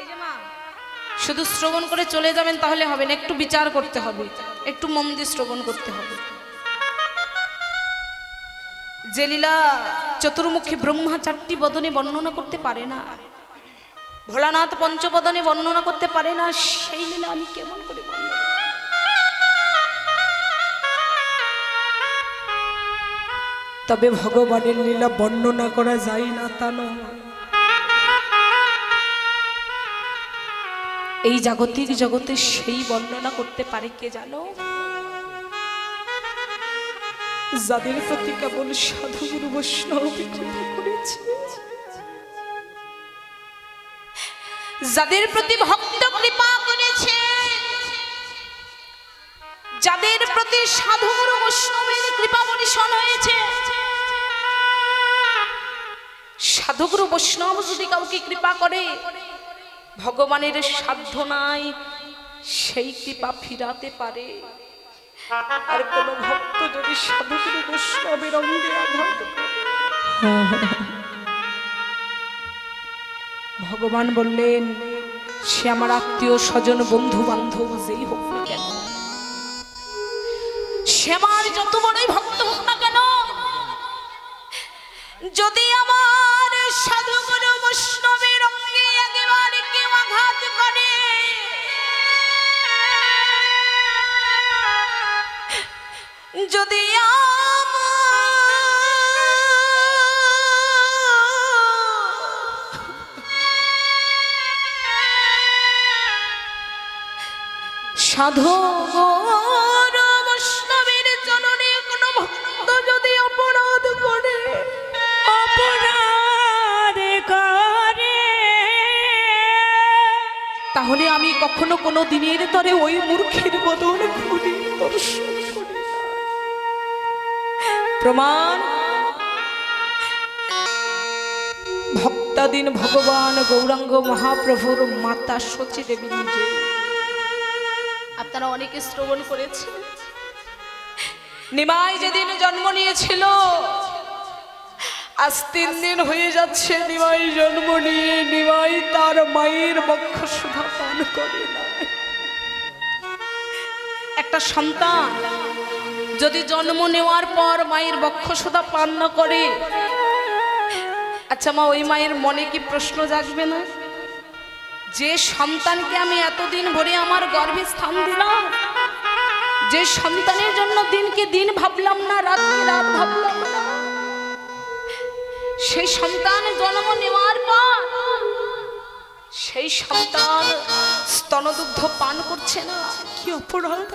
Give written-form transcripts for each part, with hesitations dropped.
এই যে মা, শুধু শ্রবণ করে চলে যাবেন তাহলে হবে না, একটু বিচার করতে হবে, একটু মন দিয়ে শ্রবণ করতে হবে। যে লীলা চতুর্মুখী ব্রহ্মা 4টি বদনে বর্ণনা করতে পারে না, ভোলানাথ পঞ্চবদনে বর্ণনা করতে পারে না, সেই লীলা আমি কেমন করে বর্ণনা? তবে ভগবানের লীলা বর্ণনা করা যায় না তা নয়। এই জাগতিক জগতে সেই বর্ণনা করতে পারে কে জানো? যাদের প্রতি কেবল সাধু গুরু বৈষ্ণব কৃপা করেছে, যাদের প্রতি ভক্ত কৃপা করেছে, যাদের প্রতি সাধু গুরু বৈষ্ণবের কৃপা বর্ষণ হয়েছে। সাধু গুরু বৈষ্ণব যদি কাউকে কৃপা করে, ভগবানের সাধ্য নাই সেই কৃপা ফিরাতে পারে। আর কোন ভক্ত যদি সাধু গুরু বৈষ্ণবের অঙ্গে আঘাত করে, ভগবান বললেন সে আমার আত্মীয় স্বজন বন্ধু বান্ধব যেই হোক না কেন, সে আমার যত বড়ই ভক্ত হোক না কেন, যদি আমার সাধু গুরু বৈষ্ণবের অঙ্গে একেবারে কেউ আঘাত করে, যদি সাধু গুরু বৈষ্ণবের চরণে কোন ভক্ত যদি অপরাধ করে, তাহলে আমি কখনো কোনো দিনের তরে ওই মূর্খের বদন ঘুরি দর্শন করি না। প্রমাণ, ভক্তাদিন ভগবান গৌরাঙ্গ মহাপ্রভুর মাতা সচী দেবী নিজে। আপনারা অনেকে শ্রবণ করেছেন, নিমাই যেদিন জন্ম নিয়েছিল, আজ 3 দিন হয়ে যাচ্ছে নিমাই জন্ম নিয়ে নিমাই তার মায়ের বক্ষ সুধা পান করে না। একটা সন্তান যদি জন্ম নেওয়ার পর মায়ের বক্ষ সুধা পান না করে, আচ্ছা মা, ওই মায়ের মনে কি প্রশ্ন জাগবে না? যে সন্তানকে আমি এতদিন ভরে আমার গর্ভে স্থান দিলাম, যে সন্তানের জন্য দিনকে দিন ভাবলাম না, রাতকে রাত ভাবলাম না, সেই সন্তান জন্ম নেওয়ার পর সেই সন্তান স্তনদুগ্ধ পান করছে না, কি অপরাধ!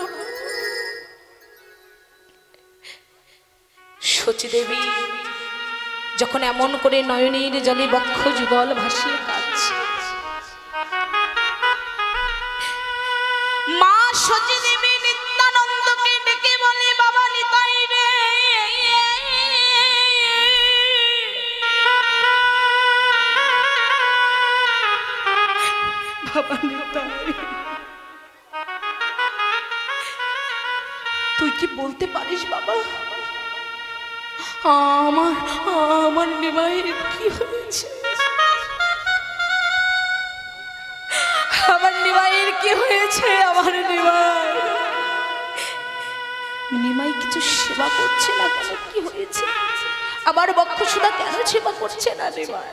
সচী দেবী যখন এমন করে নয়নের জলে বক্ষ যুগল ভাসিয়ে কাঁদছে, মা সচী দেবী নিত্যানন্দকে ডেকে বলে, বাবা নিতাই রে, বাবা নিতাই, তুই কি বলতে পারিস বাবা, আমার নিমাইয়ের কি হয়েছে? আমার নিমাইয়ের কি হয়েছে? আমার নিমাই কিছু সেবা করছে না কেন? কি হয়েছে? আবার বক্ষ সুধা কেন সেবা করছে না নিমাই?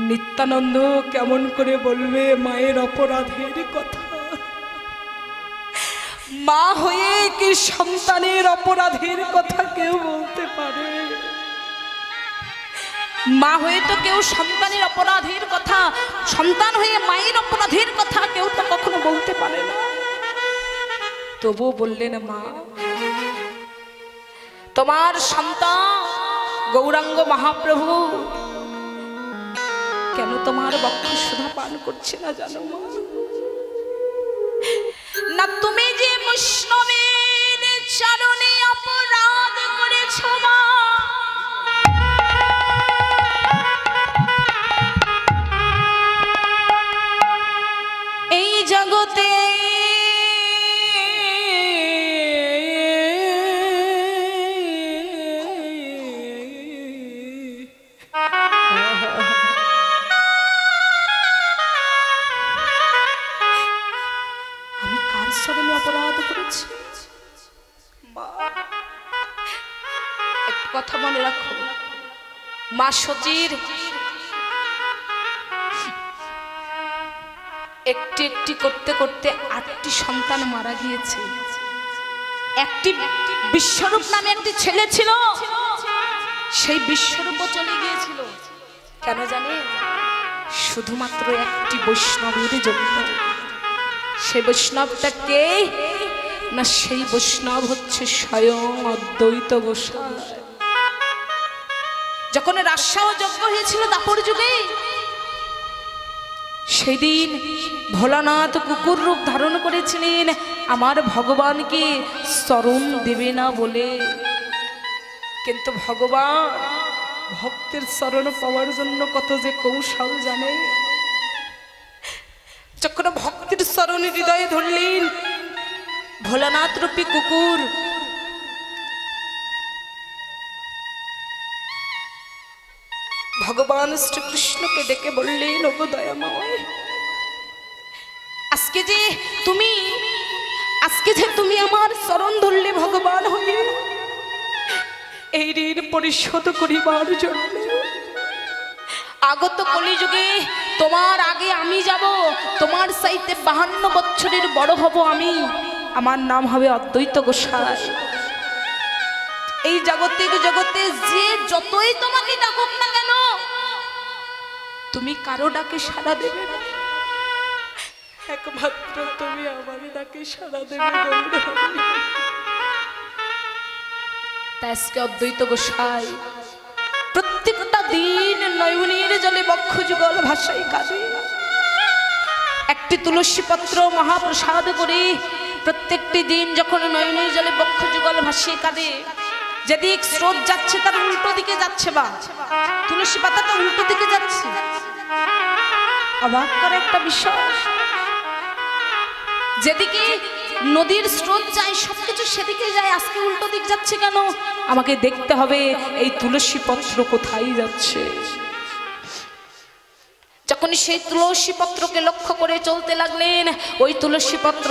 নিত্যানন্দ কেমন করে বলবে মায়ের অপরাধের কথা? মা হয়ে কি সন্তানের অপরাধের কথা কেউ বলতে পারে? মা হয়ে তো কেউ সন্তানের অপরাধের কথা, সন্তান হয়ে মায়ের অপরাধের কথা কেউ তো কখনো বলতে পারে না। তবু বললেন, মা, তোমার সন্তান গৌরাঙ্গ মহাপ্রভু কেন তোমার বক্ষ সুধা পান করছে না জানো মা? না তুমি যে বৈষ্ণবের চরণে অপরাধ করেছ মা, এই জগতে কথা মনে রাখো, মা সতীর একটি একটি করতে করতে 8টি সন্তান মারা গিয়েছে। একটি বিশ্বরূপ নামে একটি ছেলে ছিল, সেই বিশ্বরূপও চলে গিয়েছিল। কেন জানে? শুধুমাত্র একটি বৈষ্ণবের জন্য। সেই বৈষ্ণবটা কে না? সেই বৈষ্ণব হচ্ছে স্বয়ং অদ্বৈত গোসাই। যখন রাজসহ যজ্ঞ হয়েছিল দাপর যুগে, সেদিন ভোলানাথ কুকুর রূপ ধারণ করেছিলেন আমার ভগবানকে শরণ দেবে না বলে। কিন্তু ভগবান ভক্তের শরণ পাওয়ার জন্য কত যে কৌশল জানে। যখন ভক্তের শরণ হৃদয়ে ধরলেন, ভোলানাথ রূপী কুকুর ভগবান শ্রীকৃষ্ণকে ডেকে বললেন, ওগো দয়াময়, আজকে যে তুমি আমার শরণ ধরলে ভগবান হয়ে, এই ঋণ পরিশোধ করিবার জন্য আগত কলিযুগে তোমার আগে আমি যাব, তোমার চাইতে 52 বছরের বড় হব আমি। আমার নাম হবে অদ্বৈত গোসাই। এই জাগতিক জগতে যে যতই তোমাকে ডাকুক না কেন, তুমি কারো ডাকে সাড়া দেবে না, একমাত্র তুমি আমার ডাকে সাড়া দেবে। তাই আজকে অদ্বৈত গোসাই প্রত্যেকটা দিন নয়নের জলে বক্ষ যুগল ভাষায় কাঁদে। একটি তুলসী পত্র মহাপ্রসাদ করে প্রত্যেকটি দিন যখন নয়নের জলে বক্ষ যুগল ভাসিয়ে কাঁদে, যেদিক স্রোত যাচ্ছে তার উল্টো দিকে যাচ্ছে, বা তুলসী পাতাটা উল্টো দিকে যাচ্ছে। অবাক করে একটা বিষয়, যেদিকে নদীর স্রোত যায় সবকিছু সেদিকে যায়, আজকে উল্টো দিক যাচ্ছে কেন? আমাকে দেখতে হবে এই তুলসী পত্র কোথায় যাচ্ছে। যখন সেই তুলসী পত্রকে লক্ষ্য করে চলতে লাগলেন, ওই তুলসী পত্র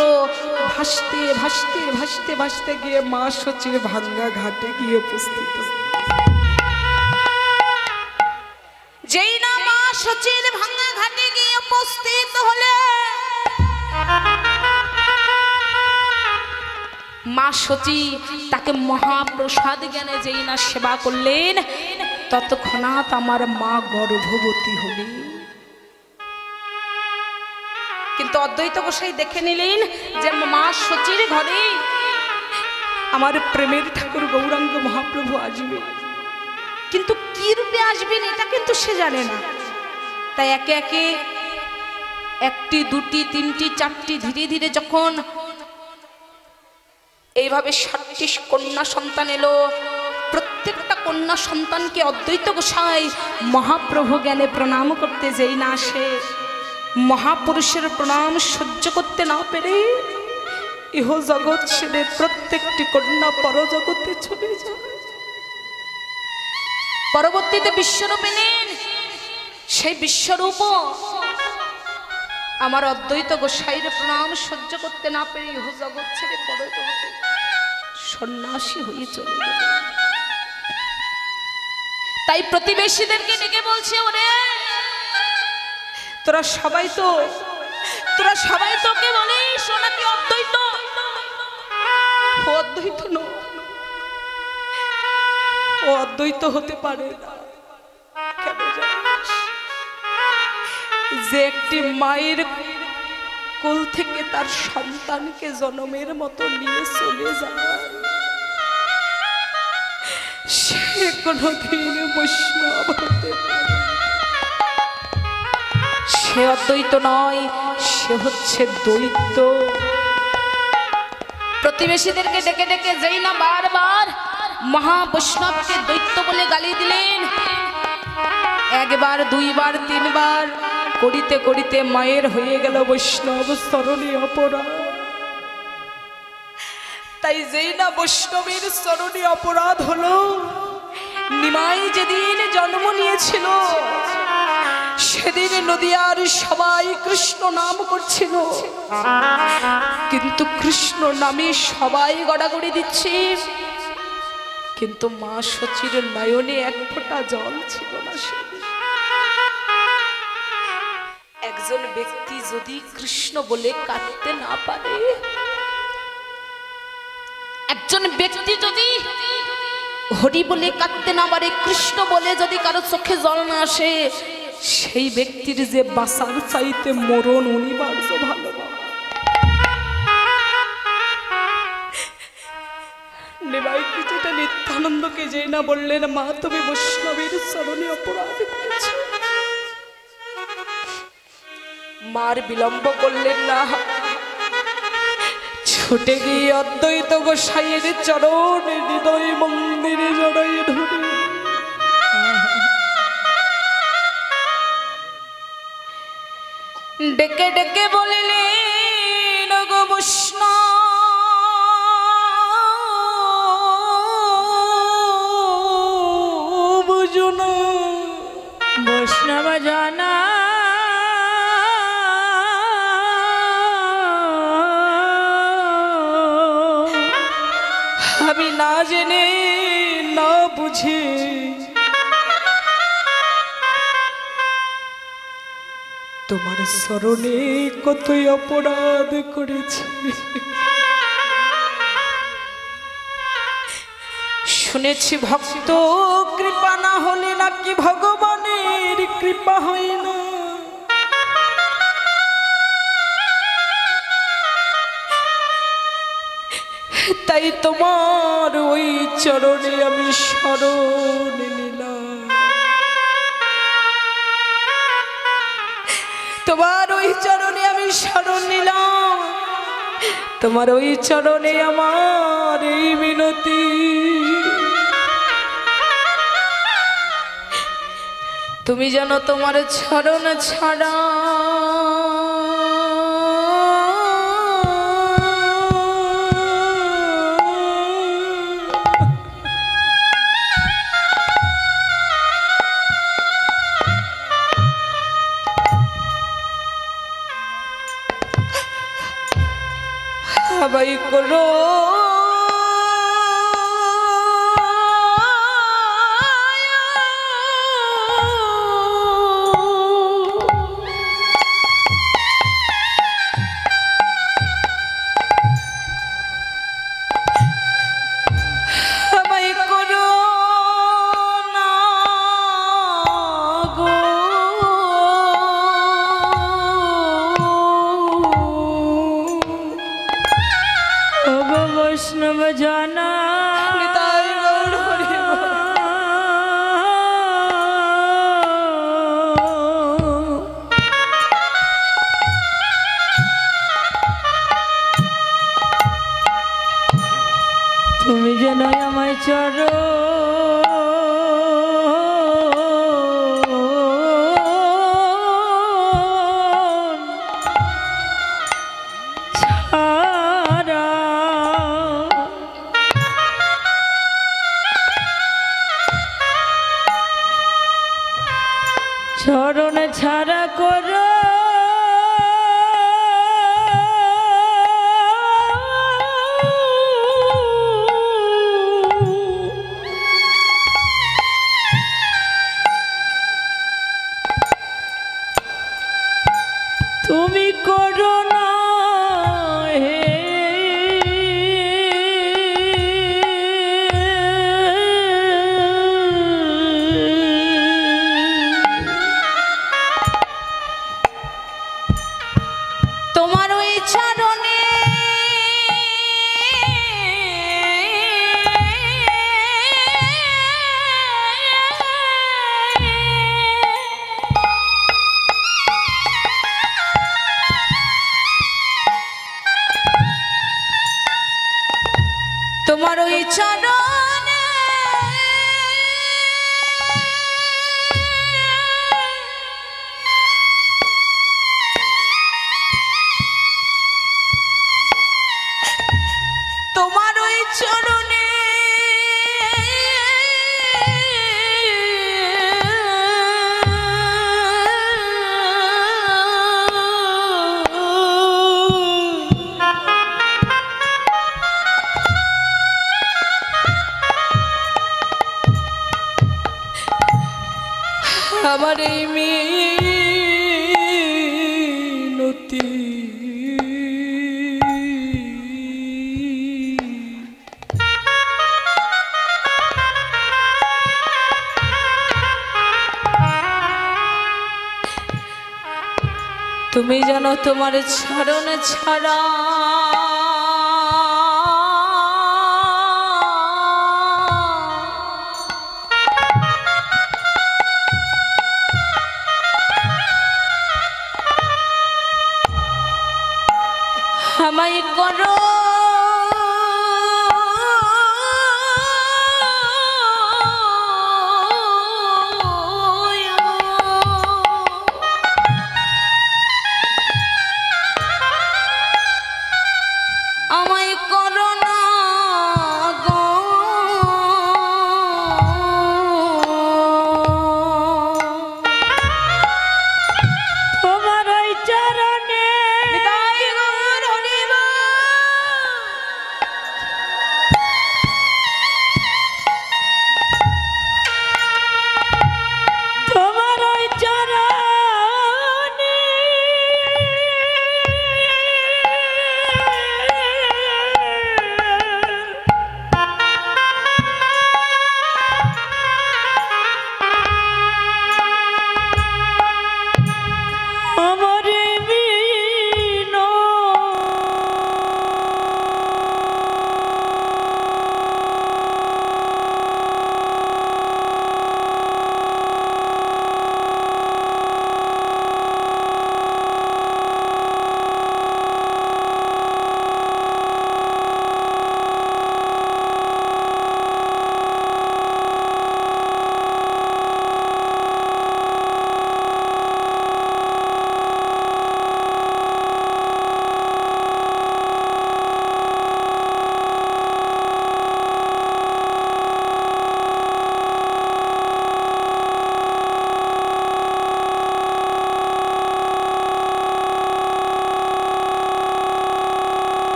ভাসতে ভাসতে ভাসতে ভাসতে গিয়ে মা সচির ভাঙ্গা ঘাটে গিয়ে উপস্থিত। যেই না মা সচির ভাঙ্গা ঘাটে গিয়ে উপস্থিত হলে, মা সচী তাকে মহাপ্রসাদ জ্ঞানে যেই না সেবা করলেন, ততক্ষণাৎ আমার মা গর্ভবতী হলেন। কিন্তু অদ্বৈত গোসাই দেখে নিলেন যে মা সচীর ঘরে আমার প্রেমের ঠাকুর গৌরাঙ্গ মহাপ্রভু আসবে, কিন্তু কি রূপে আসবেন এটা কিন্তু সে জানে না। তাই একে একে 1টি 2টি 3টি 4টি ধীরে ধীরে যখন এইভাবে 7টি কন্যা সন্তান এলো, প্রত্যেকটা কন্যা সন্তানকে অদ্বৈত গোসাই মহাপ্রভু জ্ঞানে প্রণাম করতে যেই না আসে, মহাপুরুষের প্রণাম সহ্য করতে না পেরে ইহ জগৎ ছেড়ে প্রত্যেকটি কন্যা পরজগতে চলে যায়। পরবর্তীতে বিশ্বরূপ এলেন, সেই বিশ্বরূপ আমার অদ্বৈত গোসাইয়ের প্রণাম সহ্য করতে না পেরে ইহ জগৎ ছেড়ে পরজগতে সন্ন্যাসী হয়ে চলে গেল। তাই প্রতিবেশীদেরকে ডেকে বলছে, ওরে তোরা সবাই তো কে বলিস ও নাকি অদ্বৈত? ও অদ্বৈত নয়, ও অদ্বৈত হতে পারে না। কেন জানিস? যে একটি মায়ের কোল থেকে তার সন্তানকে জনমের মতো নিয়ে চলে যায়, সে কোনদিন বৈষ্ণব হতে পারে। সে অদ্বৈত নয়, সে হচ্ছে দ্বৈত। প্রতিবেশীদেরকে ডেকে ডেকে যেই না বারবার মহাবৈষ্ণবকে দৈত্য বলে গালি দিলেন, 1 বার 2 বার 3 বার করিতে করিতে মায়ের হয়ে গেল বৈষ্ণব চরণে অপরাধ। তাই যেই না বৈষ্ণবের চরণে অপরাধ হলো, নিমাই যেদিন জন্ম নিয়েছিল সেদিন নদিয়ার সবাই কৃষ্ণ নাম করছিল, কিন্তু কৃষ্ণ নামে সবাই গড়াগড়ি দিচ্ছে। কিন্তু মা সচির নয়নে এক ফোঁটা জল ছিল না সেদিন। একজন ব্যক্তি যদি কৃষ্ণ বলে কাঁদতে না পারে, একজন ব্যক্তি যদি হরি বলে কাঁদতে না পারে, কৃষ্ণ বলে যদি কারো চোখে জল না আসে, সেই ব্যক্তির যে বাঁচার চাইতে মরণ অনিবার্য। ভালো বাবা, নিমাই কিছুটা নিত্যানন্দকে যে না বললেন, মা তুমি বৈষ্ণবের চরণে অপরাধ করেছ। মার বিলম্ব করলেন না, ছুটে গিয়ে অদ্বৈত গোসাইয়ের চরণে হৃদয় মন্দিরে জড়াইয়ে ধরে ডেকে ডেকে বলিলেন, গো বৈষ্ণব জনা, বৈষ্ণব জানা, আমি না জেনে না বুঝে তোমার চরণে কতই অপরাধ করেছি। শুনেছি ভক্ত কৃপা না হলে নাকি ভগবানের কৃপা হয় না। তাই তোমার ওই চরণে আমি শরণ নিলাম, তোমার ওই চরণে আমি শরণ নিলাম, তোমার ওই চরণে আমার এই মিনতি। তুমি যেন তোমার চরণ ছাড়া হাবাই করো বৈষ্ণব জানা, তুমি যেন আমায় চরণ চরণ ছাড়া করো, তুমি করো না হে আমার এই মিনতি তুমি জানো তোমার চরণ ছাড়া